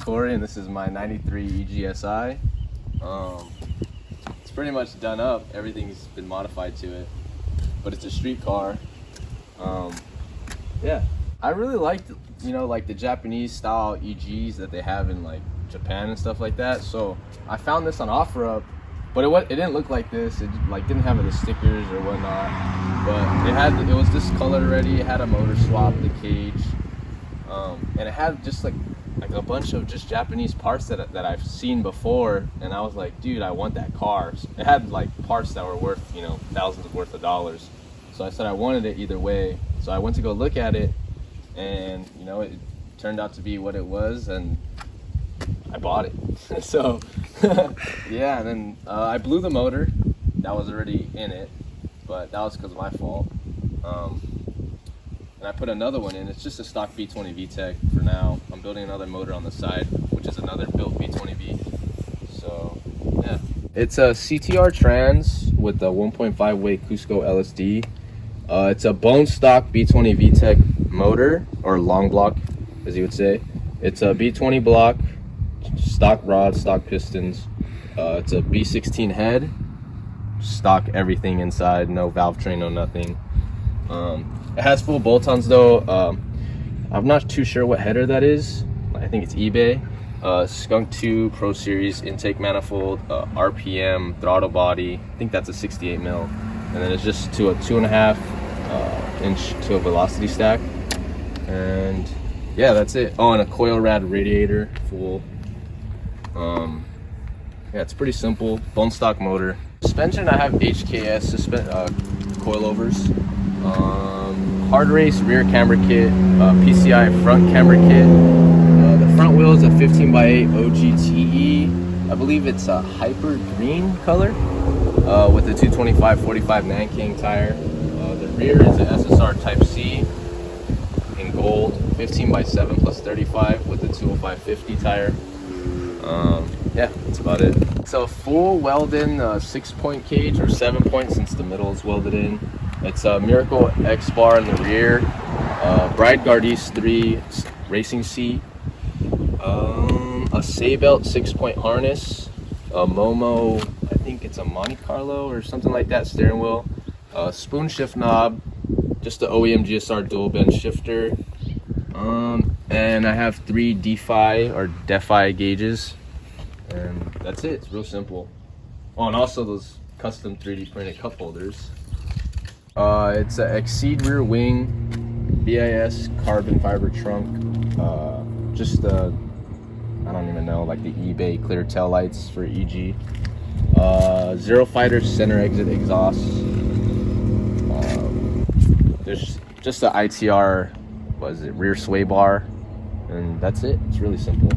Cory, and this is my 93 EGSI. It's pretty much done up. Everything's been modified to it, but it's a street car. Yeah, I really liked, like the Japanese style EGs that they have in like Japan and stuff like that. So I found this on OfferUp, but it didn't look like this. It like didn't have the stickers or whatnot, but it was this color already. It had a motor swap, the cage, and it had just like a bunch of just Japanese parts that I've seen before, and I was like, dude, I want that car. It had like parts that were worth, thousands worth of dollars. So I said I wanted it either way. So I went to go look at it, and it turned out to be what it was, and I bought it. So yeah, and then I blew the motor that was already in it, but that was because of my fault. And I put another one in. It's just a stock B20 VTEC for now. I'm building another motor on the side, which is another built B20V. So yeah, it's a CTR trans with a 1.5 weight Cusco LSD. It's a bone stock B20 VTEC motor, or long block as you would say. It's a B20 block, stock rod, stock pistons. It's a B16 head, stock everything inside, no valve train, no nothing. It has full bolt-ons though. I'm not too sure what header that is. I think it's eBay. Skunk 2 Pro Series intake manifold, RPM, throttle body. I think that's a 68 mil. And then it's just to a 2.5 inch to a velocity stack. And yeah, that's it. Oh, and a coil rad radiator, full. Yeah, it's pretty simple. Bone stock motor. Suspension, I have HKS coilovers. Hard race rear camber kit, PCI front camber kit. The front wheel is a 15x8 OGTE. I believe it's a hyper green color with a 225/45 Nanking tire. The rear is an SSR Type C in gold, 15x7 plus 35 with a 205/50 tire. Yeah, that's about it. It's a full welded 6-point cage, or 7-point since the middle is welded in. It's a Miracle X bar in the rear, Bride Gardis 3 racing seat, a Saybelt 6-point harness, a Momo, I think it's a Monte Carlo or something like that steering wheel, a spoon shift knob, just the OEM GSR dual bend shifter, and I have 3 DeFi gauges, and that's it. It's real simple. Oh, and also those custom 3D printed cup holders. It's a Exceed rear wing, BIS carbon fiber trunk, just I don't even know, like the eBay clear tail lights for EG, Zero Fighter center exit exhaust, there's just the ITR, rear sway bar, and that's it. It's really simple.